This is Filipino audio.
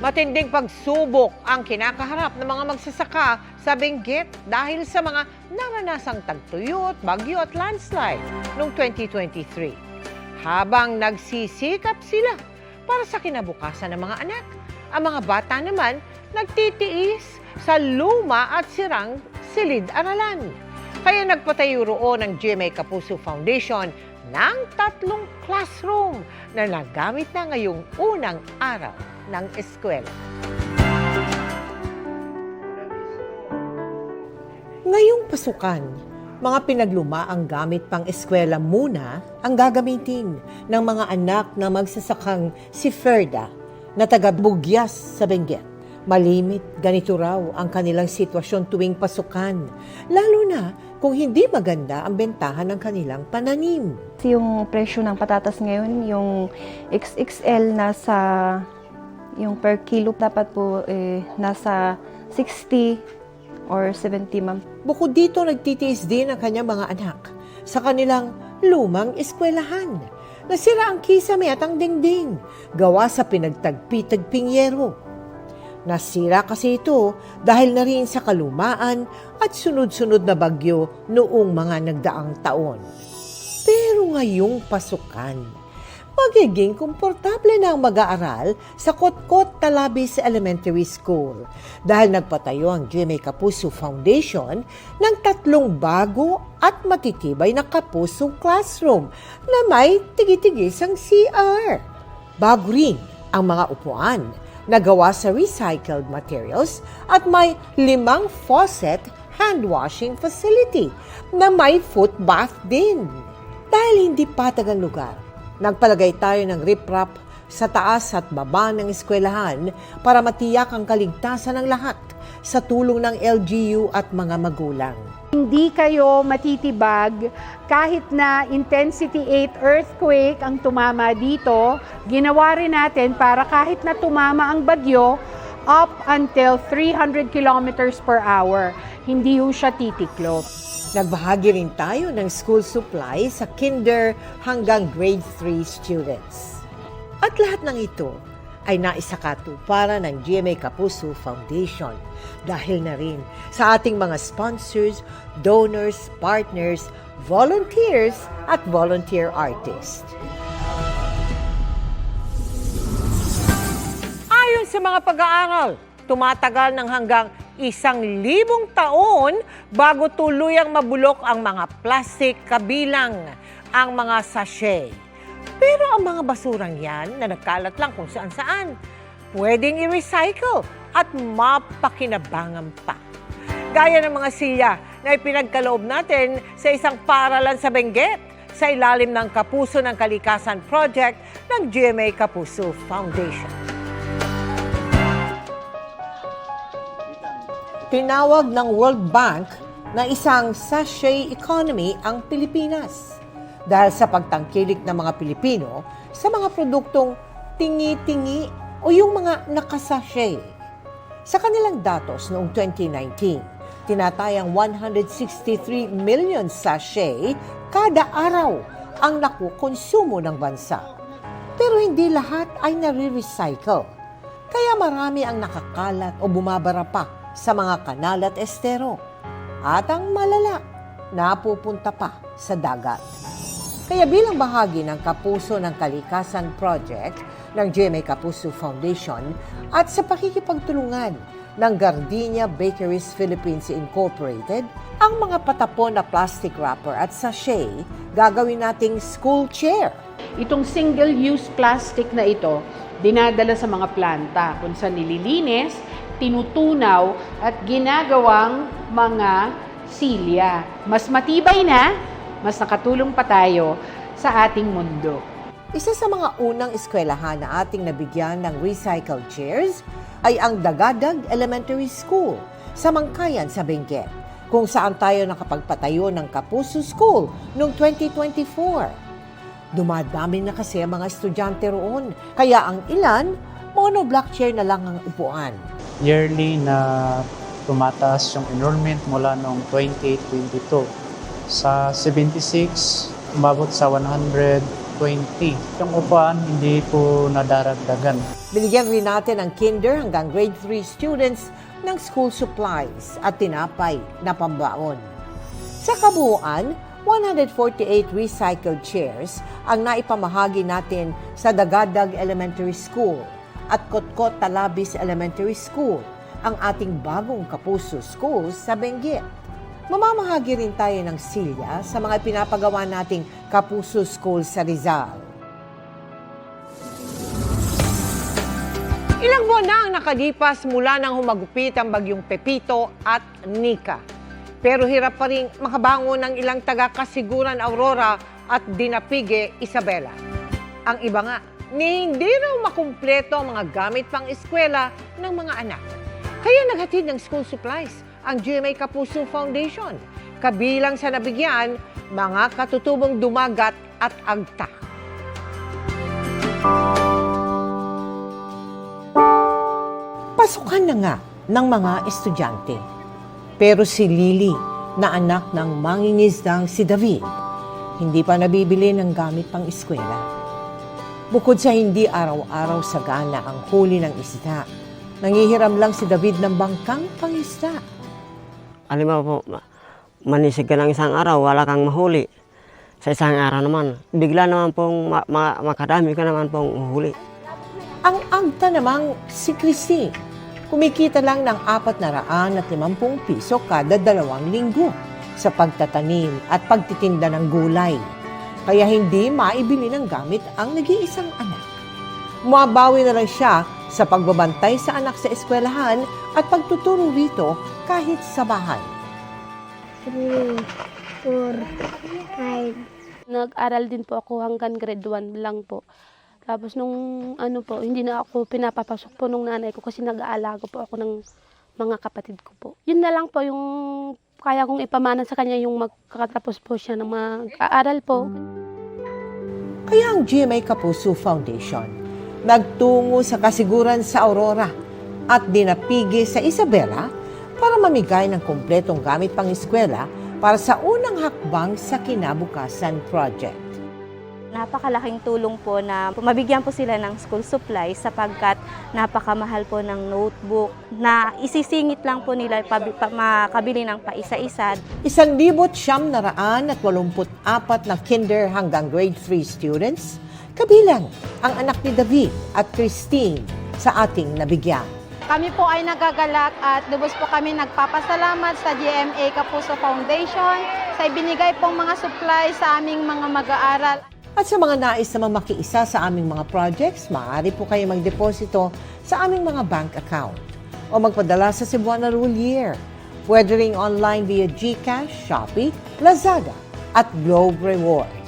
Matinding pagsubok ang kinakaharap ng mga magsasaka sa Benguet dahil sa mga naranasang tagtuyot, bagyo at landslide noong 2023. Habang nagsisikap sila para sa kinabukasan ng mga anak, ang mga bata naman nagtitiis sa luma at sirang silid-aralan. Kaya nagpatayo roon ng GMA Kapuso Foundation ng 3 classroom na nagamit na ngayong unang araw ng eskwela. Ngayong pasukan, mga pinagluma ang gamit pang eskwela muna ang gagamitin ng mga anak na magsasakang si Ferda na taga-Bugyas sa Benguet. Malimit, ganito raw ang kanilang sitwasyon tuwing pasukan, lalo na kung hindi maganda ang bentahan ng kanilang pananim. Yung presyo ng patatas ngayon, yung XXL yung per kilo dapat po nasa 60 or 70, ma'am. Bukod dito, nagtitiis din ang kanyang mga anak sa kanilang lumang eskwelahan. Nasira ang kisame at ang dingding, gawa sa pinagtagpi-tagping yero. Nasira kasi ito dahil na rin sa kalumaan at sunod-sunod na bagyo noong mga nagdaang taon. Pero ngayong pasukan, magiging komportable na ang mag-aaral sa Kotkot Talabis Elementary School dahil nagpatayo ang GMA Kapuso Foundation ng 3 bago at matitibay na Kapuso classroom na may tigi-tigis ang CR. Bago rin ang mga upuan na gawa sa recycled materials at may 5 faucet hand washing facility na may foot bath din. Dahil hindi patag ang lugar, nagpalagay tayo ng riprap sa taas at baba ng eskwelahan para matiyak ang kaligtasan ng lahat sa tulong ng LGU at mga magulang. Hindi kayo matitibag kahit na intensity 8 earthquake ang tumama dito. Ginawa rin natin para kahit na tumama ang bagyo up until 300 kilometers per hour. Hindi ho siya titiklop. Nagbahagi rin tayo ng school supply sa kinder hanggang grade 3 students. At lahat ng ito ay naisakatuparan ng GMA Kapuso Foundation dahil na rin sa ating mga sponsors, donors, partners, volunteers at volunteer artists. Ayon sa mga pag-aaral, tumatagal ng hanggang 1,000 taon bago tuluyang mabulok ang mga plastic kabilang ang mga sachet. Pero ang mga basurang yan na nagkalat lang kung saan-saan, pwedeng i-recycle at mapakinabangan pa. Gaya ng mga silya na ipinagkaloob natin sa isang paaralan sa Benguet sa ilalim ng Kapuso ng Kalikasan Project ng GMA Kapuso Foundation. Tinawag ng World Bank na isang sachet economy ang Pilipinas dahil sa pagtangkilik ng mga Pilipino sa mga produktong tingi-tingi o yung mga nakasachet. Sa kanilang datos noong 2019, tinatayang 163 million sachet kada araw ang nakukonsumo ng bansa. Pero hindi lahat ay nare-recycle. Kaya marami ang nakakalat o bumabara pa sa mga kanal at estero. At ang malala, napupunta pa sa dagat. Kaya bilang bahagi ng Kapuso ng Kalikasan Project ng GMA Kapuso Foundation at sa pakikipagtulungan ng Gardenia Bakeries Philippines Incorporated, ang mga patapon na plastic wrapper at sachet gagawin nating school chair. Itong single-use plastic na ito, dinadala sa mga planta kung saan nililinis, tinutunaw at ginagawang mga silya. Mas matibay na, mas nakatulong pa tayo sa ating mundo. Isa sa mga unang eskwelahan na ating nabigyan ng recycled chairs ay ang Dagadag Elementary School sa Mangkayan sa Benguet, kung saan tayo nakapagpatayo ng Kapuso School noong 2024. Dumadami na kasi ang mga estudyante roon, kaya ang ilan, monoblock chair na lang ang upuan. Yearly na tumataas yung enrollment mula noong 2022. Sa 76, umabot sa 100, 20. Yung upuan, hindi po nadaragdagan. Binigyan rin natin ang kinder hanggang grade 3 students ng school supplies at tinapay na pambaon. Sa kabuuan, 148 recycled chairs ang naipamahagi natin sa Dagadag Elementary School at Kotkot Talabis Elementary School, ang ating bagong Kapuso School sa Benguet. Mamamahagi rin tayo ng silya sa mga pinapagawa nating Kapuso School sa Rizal. Ilang buwan na ang nakalipas mula nang humagupit ang bagyong Pepito at Nika. Pero hirap pa rin makabangon ng ilang taga-Kasiguran Aurora at Dinapigue Isabela. Ang iba nga, hindi raw makumpleto ang mga gamit pang eskwela ng mga anak. Kaya naghatid ng school supplies ang GMA Kapuso Foundation. Kabilang sa nabigyan, mga katutubong dumagat at agta. Pasukan na nga ng mga estudyante. Pero si Lily, na anak ng mangingisdang si David, hindi pa nabibili ng gamit pang eskwela. Bukod sa hindi araw-araw sagana ang huli ng isda, nangihiram lang si David ng bangkang pangisda. Halimbawa po, manisig ka ng isang araw, wala kang mahuli. Sa isang araw naman, bigla naman pong makadami ka naman pong uhuli. Ang agta namang si Christine, kumikita lang ng 450 piso kada 2 linggo sa pagtatanim at pagtitinda ng gulay. Kaya hindi maibili ng gamit ang nag-iisang anak. Mabawi na lang siya sa pagbabantay sa anak sa eskwelahan at pagtuturo rito kahit sa bahay. 3, 4, 5. Nag-aral din po ako hanggang grade 1 lang po. Tapos nung hindi na ako pinapapasok po nung nanay ko kasi nag-aalaga po ako ng mga kapatid ko po. Yun na lang po yung kaya kong ipamana sa kanya yung magkakatapos po siya ng mag-aaral po. Kaya ang GMA Kapuso Foundation nagtungo sa Kasiguran sa Aurora at Dinapigue sa Isabela para mamigay ng kumpletong gamit pang eskwela para sa unang hakbang sa Kinabukasan Project. Napakalaking tulong po na mabigyan po sila ng school supplies sapagkat napakamahal po ng notebook na isisingit lang po nila makabili ng paisa-isa. 1,984 na kinder hanggang grade 3 students, kabilang ang anak ni David at Christine sa ating nabigyan. Kami po ay nagagalak at lubos po kami nagpapasalamat sa GMA Kapuso Foundation sa ibinigay pong mga supplies sa aming mga mag-aaral. At sa mga nais na makiisa sa aming mga projects, maaari po kayo magdeposito sa aming mga bank account o magpadala sa Cebuana Rulier. Pwede ring online via GCash, Shopee, Lazada at Globe Rewards.